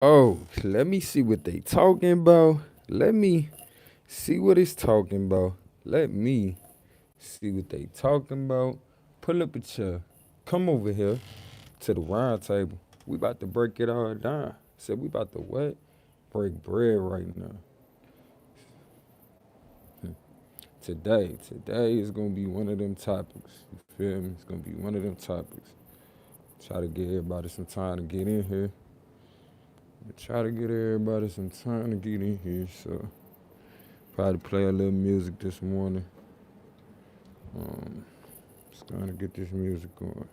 Oh, let me see what they talking about. Let me see what it's talking about. Let me see what they talking about. Pull up a chair. Come over here to the round table. We about to break it all down. Said we about to what? Break bread right now. Today is gonna be one of them topics. You feel me? It's gonna be one of them topics. Try to get everybody some time to get in here. Try to get everybody some time to get in here. So probably play a little music this morning. Um, just gonna get this music going.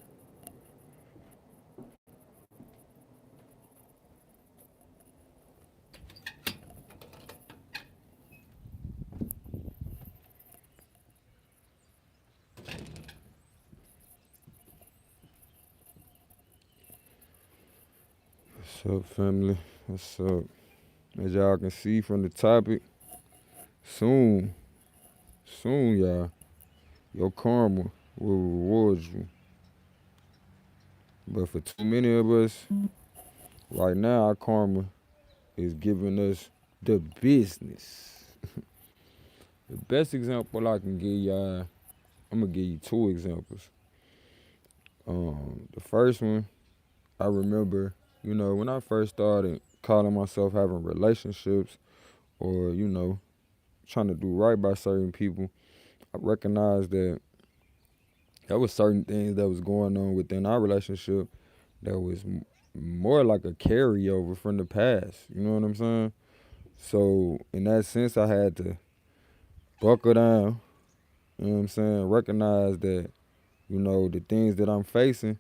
What's up, family? What's up? As y'all can see from the topic, soon, soon, y'all, your karma will reward you. But for too many of us, right now, our karma is giving us the business. The best example I can give y'all, I'm gonna give you two examples. The first one, I remember, when I first started calling myself having relationships or, trying to do right by certain people, I recognized that there was certain things that was going on within our relationship that was more like a carryover from the past. You know what I'm saying? So in that sense, I had to buckle down. You know what I'm saying? Recognize that the things that I'm facing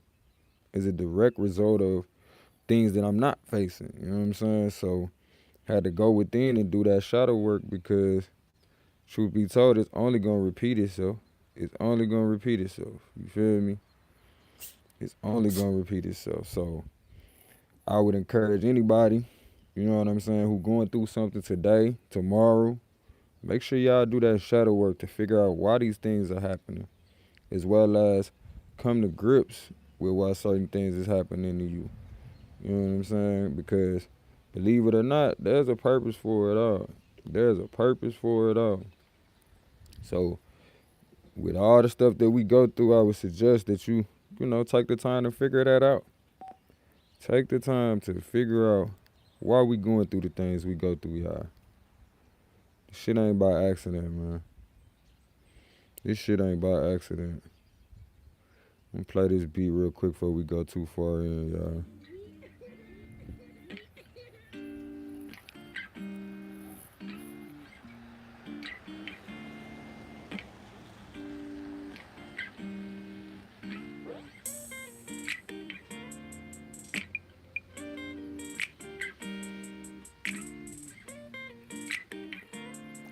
is a direct result of things that I'm not facing. You know what I'm saying? So I had to go within and do that shadow work because truth be told, it's only gonna repeat itself. It's only gonna repeat itself. You feel me? It's only gonna repeat itself. So I would encourage anybody, you know what I'm saying, who going through something today, tomorrow, make sure y'all do that shadow work to figure out why these things are happening, as well as come to grips with why certain things is happening to you. You know what I'm saying? Because believe it or not, there's a purpose for it all. There's a purpose for it all. So with all the stuff that we go through, I would suggest that you take the time to figure that out. Take the time to figure out why we going through the things we go through, y'all. This shit ain't by accident, man. This shit ain't by accident. I'm gonna play this beat real quick before we go too far in, y'all.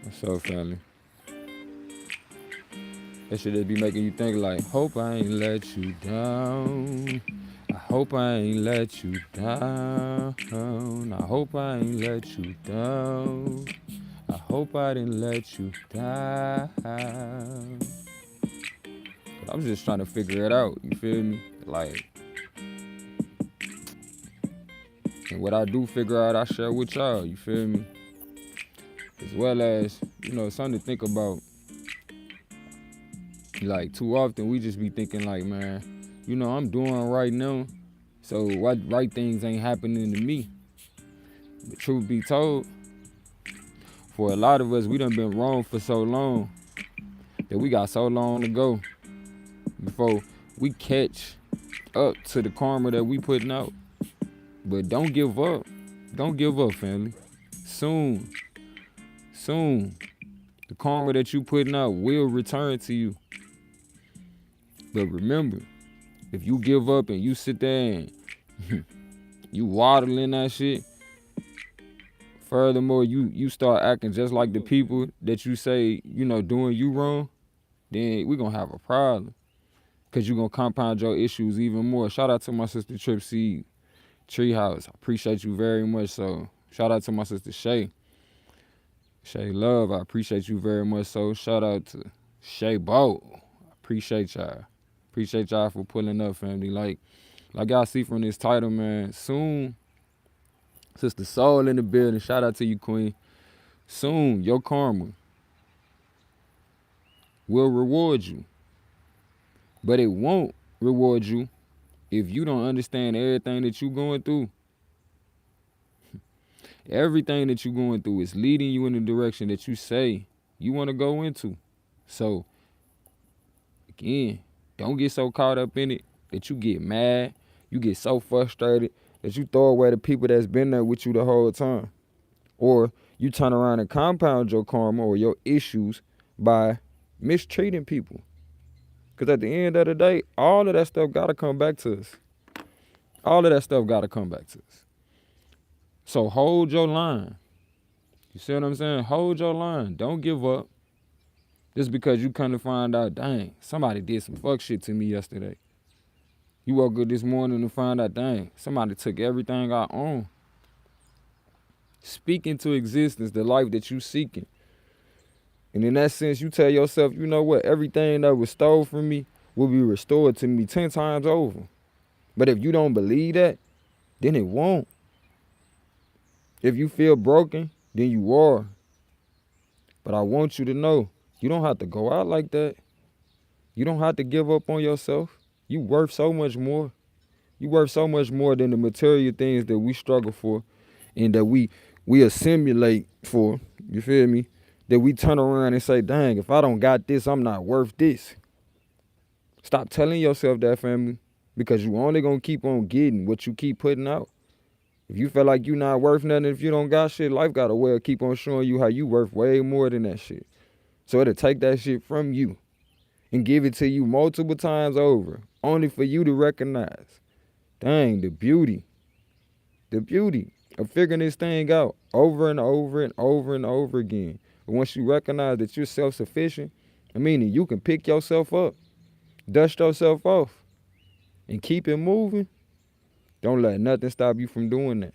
What's up, family? That shit just be making you think like, hope I ain't let you down. I hope I ain't let you down. I hope I ain't let you down. I hope I didn't let you down. I'm just trying to figure it out, you feel me? Like, and what I do figure out, I share with y'all, you feel me? As well as, something to think about. Like, too often we just be thinking like, man, I'm doing right now, so what right things ain't happening to me. But truth be told, for a lot of us, we done been wrong for so long that we got so long to go before we catch up to the karma that we putting out. But don't give up. Don't give up, family. Soon, soon, the karma that you putting out will return to you. But remember, if you give up and you sit there and you waddling that shit, furthermore, you start acting just like the people that you say, doing you wrong, then we gonna have a problem. Cause you gonna compound your issues even more. Shout out to my sister Trip C Treehouse. I appreciate you very much. So shout out to my sister Shay. Shay Love, I appreciate you very much. So shout out to Shay Boat. I appreciate y'all. Appreciate y'all for pulling up, family. Like y'all see from this title, man, soon Sister Soul in the building. Shout out to you, Queen. Soon, your karma will reward you. But it won't reward you if you don't understand everything that you're going through. Everything that you're going through is leading you in the direction that you say you want to go into. So, again, don't get so caught up in it that you get mad, you get so frustrated that you throw away the people that's been there with you the whole time. Or you turn around and compound your karma or your issues by mistreating people. Because at the end of the day, all of that stuff got to come back to us. All of that stuff got to come back to us. So hold your line. You see what I'm saying? Hold your line. Don't give up. Just because you come to find out, dang, somebody did some fuck shit to me yesterday. You woke up this morning and find out, dang, somebody took everything I own. Speak into existence the life that you seeking. And in that sense, you tell yourself, you know what, everything that was stole from me will be restored to me 10 times over. But if you don't believe that, then it won't. If you feel broken, then you are. But I want you to know, you don't have to go out like that. You don't have to give up on yourself. You worth so much more. You worth so much more than the material things that we struggle for and that we assimilate for. You feel me? That we turn around and say, dang, if I don't got this, I'm not worth this. Stop telling yourself that, family, because you only going to keep on getting what you keep putting out. If you feel like you not worth nothing, if you don't got shit, life got a way of keep on showing you how you worth way more than that shit. So it'll take that shit from you and give it to you multiple times over, only for you to recognize, dang, the beauty of figuring this thing out over and over and over and over again. But once you recognize that you're self-sufficient, meaning you can pick yourself up, dust yourself off, and keep it moving, don't let nothing stop you from doing that.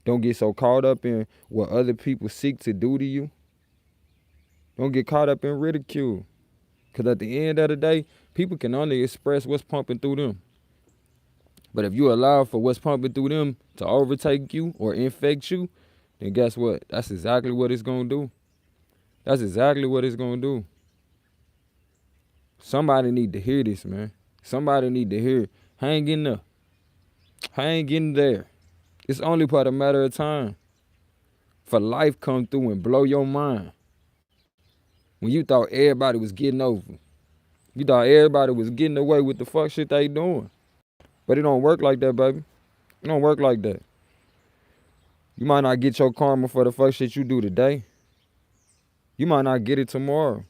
Don't get so caught up in what other people seek to do to you. Don't get caught up in ridicule. Because at the end of the day, people can only express what's pumping through them. But if you allow for what's pumping through them to overtake you or infect you, then guess what? That's exactly what it's going to do. That's exactly what it's going to do. Somebody need to hear this, man. Somebody need to hear it. Hang in there. Hang in there. It's only but a matter of time for life come through and blow your mind. When you thought everybody was getting over. You thought everybody was getting away with the fuck shit they doing. But it don't work like that, baby. It don't work like that. You might not get your karma for the fuck shit you do today. You might not get it tomorrow.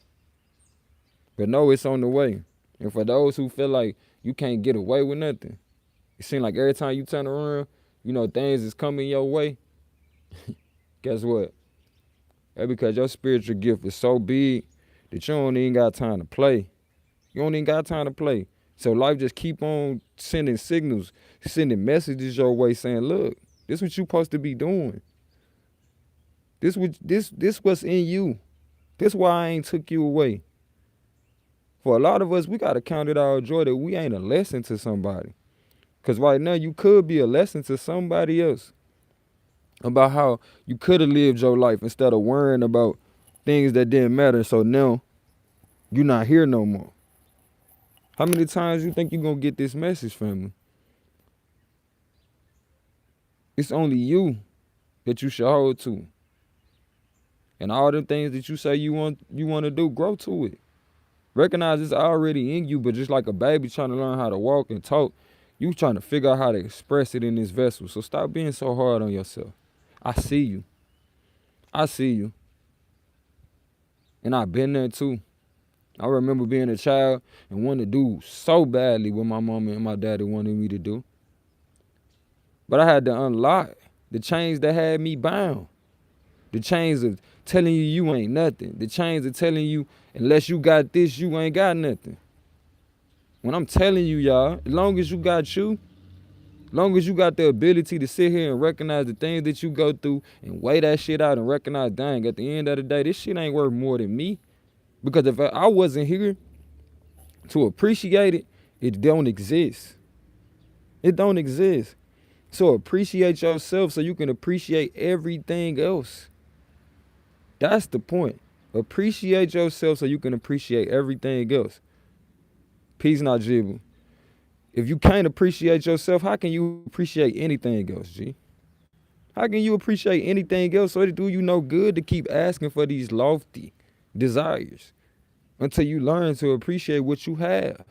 But know it's on the way. And for those who feel like you can't get away with nothing, it seems like every time you turn around, you know, things is coming your way. Guess what? That's because your spiritual gift is so big that you don't even got time to play. You don't even got time to play. So life just keep on sending signals, sending messages your way saying, look, this what you supposed to be doing. This what's in you. This why I ain't took you away. For a lot of us, we got to count it our joy that we ain't a lesson to somebody. Because right now, you could be a lesson to somebody else about how you could have lived your life instead of worrying about things that didn't matter. So now, you're not here no more. How many times you think you're going to get this message, family? It's only you that you should hold to. And all the things that you say you want to do, grow to it. Recognize it's already in you, but just like a baby trying to learn how to walk and talk, you trying to figure out how to express it in this vessel. So stop being so hard on yourself. I see you. I see you. And I've been there too. I remember being a child and wanting to do so badly what my mama and my daddy wanted me to do. But I had to unlock the chains that had me bound. The chains of telling you ain't nothing. The chains of telling you unless you got this, you ain't got nothing. When I'm telling you, y'all, as long as you got you, as long as you got the ability to sit here and recognize the things that you go through and weigh that shit out and recognize, dang, at the end of the day, this shit ain't worth more than me. Because if I wasn't here to appreciate it, it don't exist. It don't exist. So appreciate yourself so you can appreciate everything else. That's the point. Appreciate yourself so you can appreciate everything else. Peace, not jibble. If you can't appreciate yourself, how can you appreciate anything else, G? How can you appreciate anything else? So it do you no good to keep asking for these lofty desires until you learn to appreciate what you have.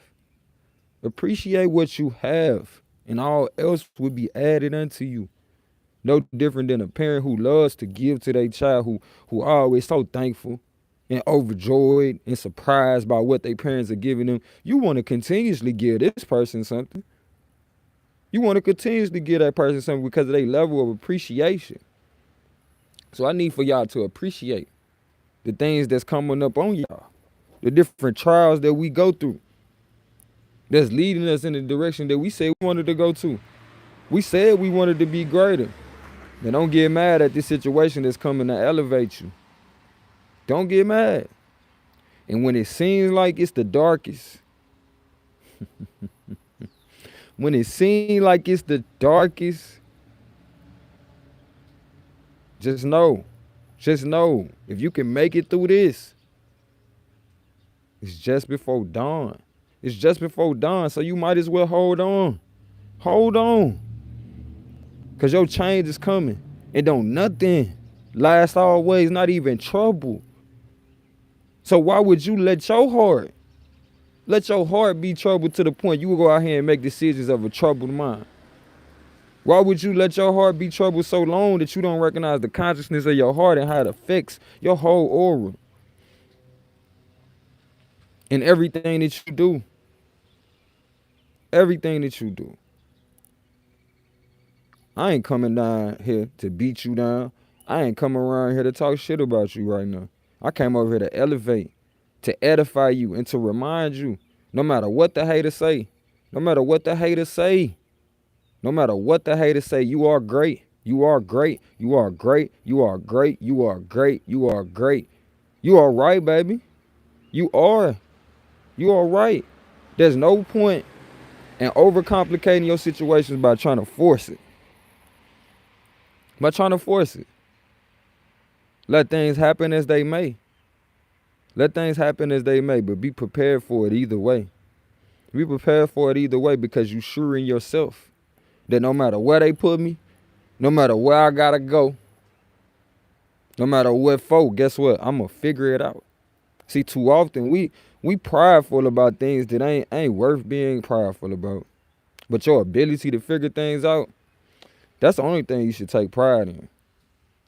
Appreciate what you have, and all else will be added unto you. No different than a parent who loves to give to their child, who always so thankful and overjoyed and surprised by what their parents are giving them. You want to continuously give this person something. You want to continuously give that person something because of their level of appreciation. So I need for y'all to appreciate the things that's coming up on y'all, the different trials that we go through that's leading us in the direction that we said we wanted to go to. We said we wanted to be greater. Then don't get mad at this situation that's coming to elevate you. Don't get mad. And when it seems like it's the darkest, when it seems like it's the darkest, just know, if you can make it through this, it's just before dawn. It's just before dawn, so you might as well hold on. Hold on. Because your change is coming. And don't nothing last always, not even trouble. So why would you let your heart be troubled to the point you will go out here and make decisions of a troubled mind? Why would you let your heart be troubled so long that you don't recognize the consciousness of your heart and how it affects your whole aura and everything that you do? Everything that you do. I ain't coming down here to beat you down. I ain't coming around here to talk shit about you right now. I came over here to elevate, to edify you, and to remind you, no matter what the haters say, no matter what the haters say, no matter what the haters say, you are great. You are great. You are great. You are great. You are great. You are great. You are right, baby. You are. You are right. There's no point in overcomplicating your situations by trying to force it. By trying to force it. Let things happen as they may. Let things happen as they may, but be prepared for it either way. Be prepared for it either way because you sure in yourself that no matter where they put me, no matter where I gotta go, no matter what for, guess what? I'm gonna figure it out. See, too often we prideful about things that ain't worth being prideful about. But your ability to figure things out, that's the only thing you should take pride in.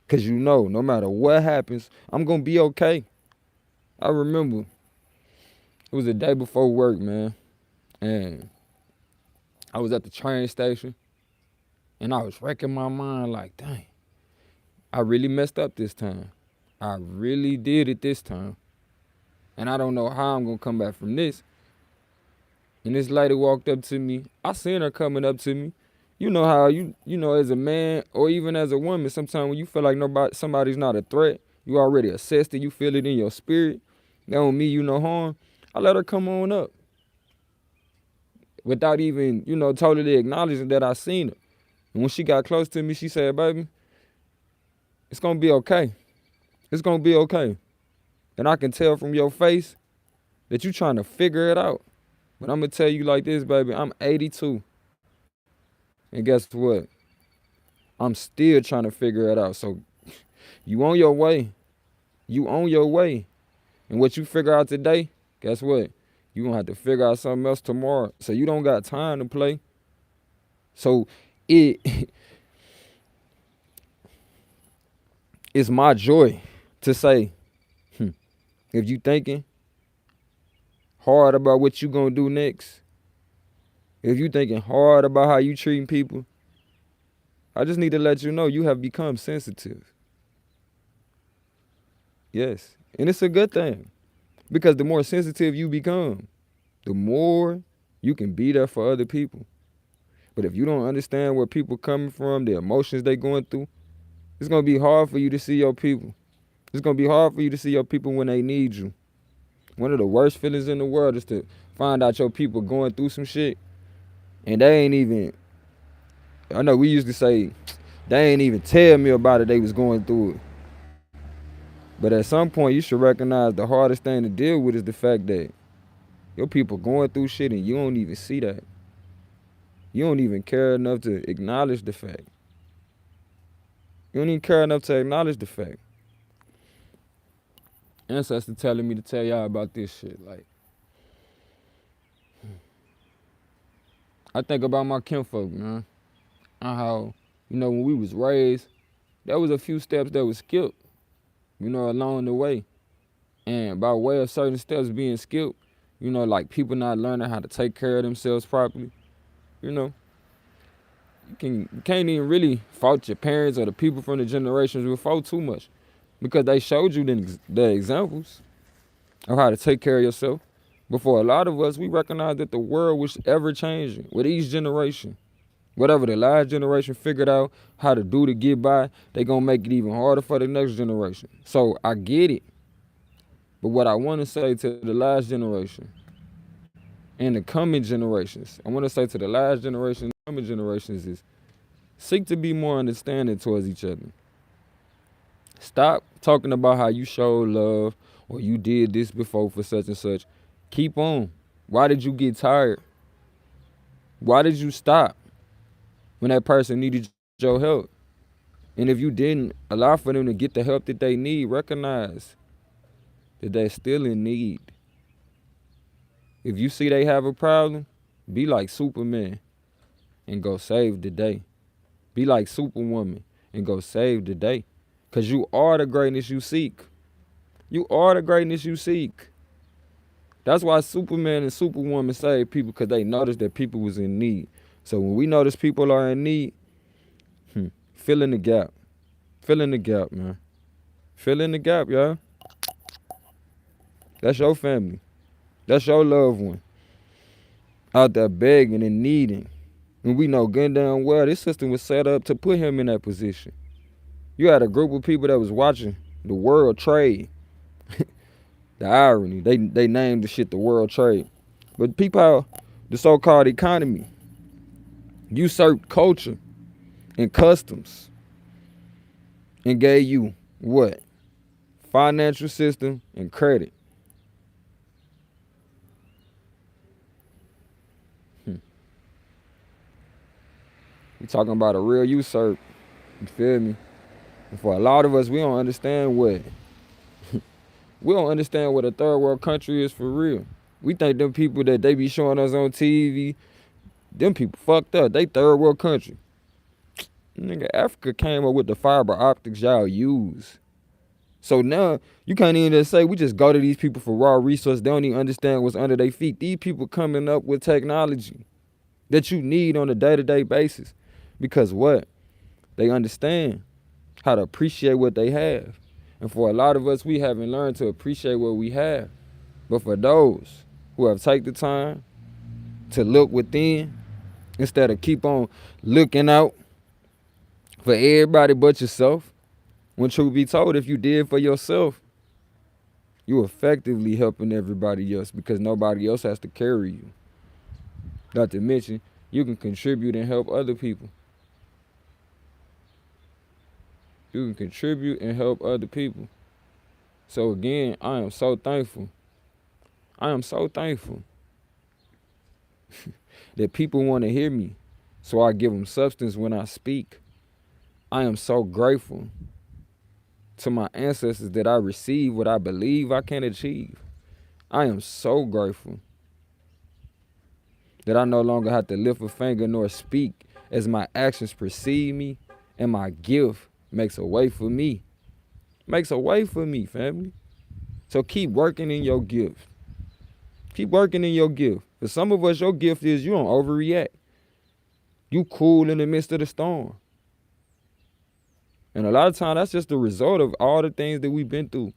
Because you know, no matter what happens, I'm going to be okay. I remember it was the day before work, man. And I was at the train station. And I was wrecking my mind like, dang, I really messed up this time. I really did it this time. And I don't know how I'm going to come back from this. And this lady walked up to me. I seen her coming up to me. You know how you know, as a man or even as a woman, sometimes when you feel like somebody's not a threat, you already assessed it, you feel it in your spirit. That don't mean you no harm. I let her come on up without even, totally acknowledging that I seen her. And when she got close to me, she said, baby, it's going to be okay. It's going to be okay. And I can tell from your face that you trying to figure it out. But I'm going to tell you like this, baby, I'm 82. And guess what? I'm still trying to figure it out. So you on your way. You on your way. And what you figure out today, guess what? You gonna have to figure out something else tomorrow. So you don't got time to play. So it's my joy to say, if you thinking hard about what you gonna do next, if you thinking hard about how you treating people, I just need to let you know you have become sensitive. Yes, and it's a good thing because the more sensitive you become, the more you can be there for other people. But if you don't understand where people coming from, the emotions they going through, it's going to be hard for you to see your people. It's going to be hard for you to see your people when they need you. One of the worst feelings in the world is to find out your people going through some shit and they ain't even I know we used to say, they ain't even tell me about it, they was going through it. But at some point, you should recognize the hardest thing to deal with is the fact that your people going through shit and you don't even see that. You don't even care enough to acknowledge the fact. You don't even care enough to acknowledge the fact. Ancestors telling me to tell y'all about this shit. Like, I think about my kinfolk, man. And how, when we was raised, there was a few steps that was skipped, along the way. And by way of certain steps being skipped, like people not learning how to take care of themselves properly, you can't even really fault your parents or the people from the generations before too much, because they showed you the examples of how to take care of yourself. But for a lot of us, we recognize that the world was ever changing with each generation. Whatever the last generation figured out how to do to get by, they gonna make it even harder for the next generation. So I get it. But what I want to say to the last generation and the coming generations, I want to say to the last generation and the coming generations is, seek to be more understanding towards each other. Stop talking about how you showed love or you did this before for such and such. Keep on. Why did you get tired? Why did you stop when that person needed your help? And if you didn't allow for them to get the help that they need, recognize that they're still in need. If you see they have a problem, be like Superman and go save the day. Be like Superwoman and go save the day. Because you are the greatness you seek. You are the greatness you seek. That's why Superman and Superwoman save people, because they noticed that people was in need. So when we notice people are in need, fill in the gap. Fill in the gap, man. Fill in the gap, y'all. That's your family. That's your loved one out there begging and needing. And we know good damn well this system was set up to put him in that position. You had a group of people that was watching the world trade. The irony, they named the shit the world trade. But people, the so-called economy, usurped culture and customs and gave you what? Financial system and credit. We talking about a real usurp. You feel me? And for a lot of us, we don't understand what a third world country is for real. We think them people that they be showing us on TV, them people fucked up. They third world country. Nigga, Africa came up with the fiber optics y'all use. So now you can't even just say we just go to these people for raw resources. They don't even understand what's under their feet. These people coming up with technology that you need on a day-to-day basis. Because what? They understand how to appreciate what they have. And for a lot of us, we haven't learned to appreciate what we have. But for those who have taken the time to look within, instead of keep on looking out for everybody but yourself, when truth be told, if you did for yourself, you effectively helping everybody else, because nobody else has to carry you. Not to mention, you can contribute and help other people. You can contribute and help other people. So again, I am so thankful. I am so thankful that people want to hear me, so I give them substance when I speak. I am so grateful to my ancestors that I receive what I believe I can achieve. I am so grateful that I no longer have to lift a finger nor speak, as my actions precede me and my gift makes a way for me. Makes a way for me, family. So keep working in your gift. Keep working in your gift. For some of us, your gift is you don't overreact. You cool in the midst of the storm. And a lot of times that's just the result of all the things that we've been through.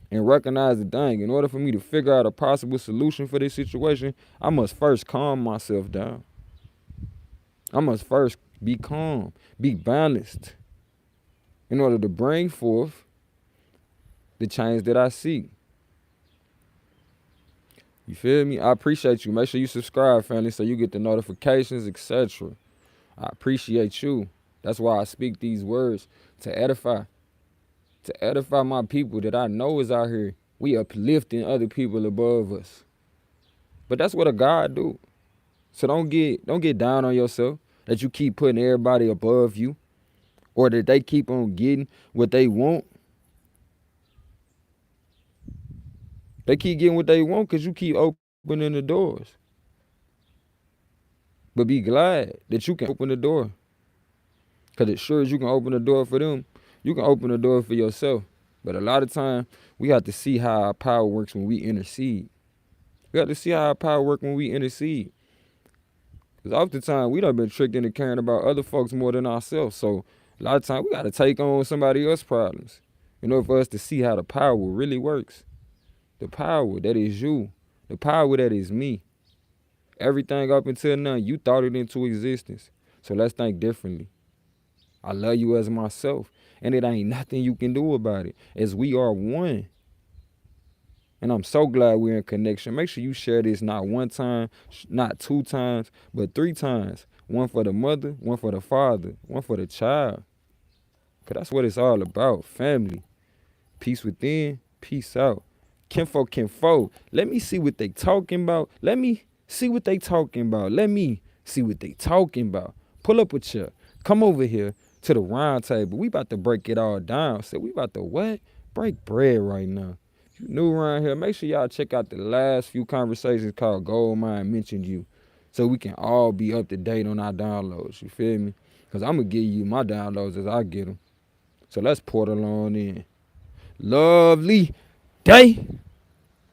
And recognize the thing. In order for me to figure out a possible solution for this situation, I must first calm myself down. I must first be calm, be balanced, in order to bring forth the change that I seek. You feel me? I appreciate you. Make sure you subscribe, family, so you get the notifications, etc. I appreciate you. That's why I speak these words to edify my people that I know is out here. We uplifting other people above us. But that's what a God do. So don't get down on yourself that you keep putting everybody above you or that they keep on getting what they want. They keep getting what they want because you keep opening the doors. But be glad that you can open the door. Because as sure as you can open the door for them, you can open the door for yourself. But a lot of time, we have to see how our power works when we intercede. We have to see how our power works when we intercede. Because oftentimes, we done been tricked into caring about other folks more than ourselves. So a lot of times, we got to take on somebody else's problems in order for us to see how the power really works. The power that is you. The power that is me. Everything up until now, you thought it into existence. So let's think differently. I love you as myself, and it ain't nothing you can do about it, as we are one. And I'm so glad we're in connection. Make sure you share this not one time, not 2 times, but 3 times. One for the mother, one for the father, one for the child. Because that's what it's all about, family. Peace within, peace out. Kinfo. Let me see what they talking about. Let me see what they talking about. Let me see what they talking about. Pull up a chair. Come over here to the round table. We about to break it all down. So we about to what? Break bread right now. If you new around here, make sure y'all check out the last few conversations called GoldMind Mentioned You, so we can all be up to date on our downloads. You feel me? Because I'm going to give you my downloads as I get them. So let's portal on in. Lovely day.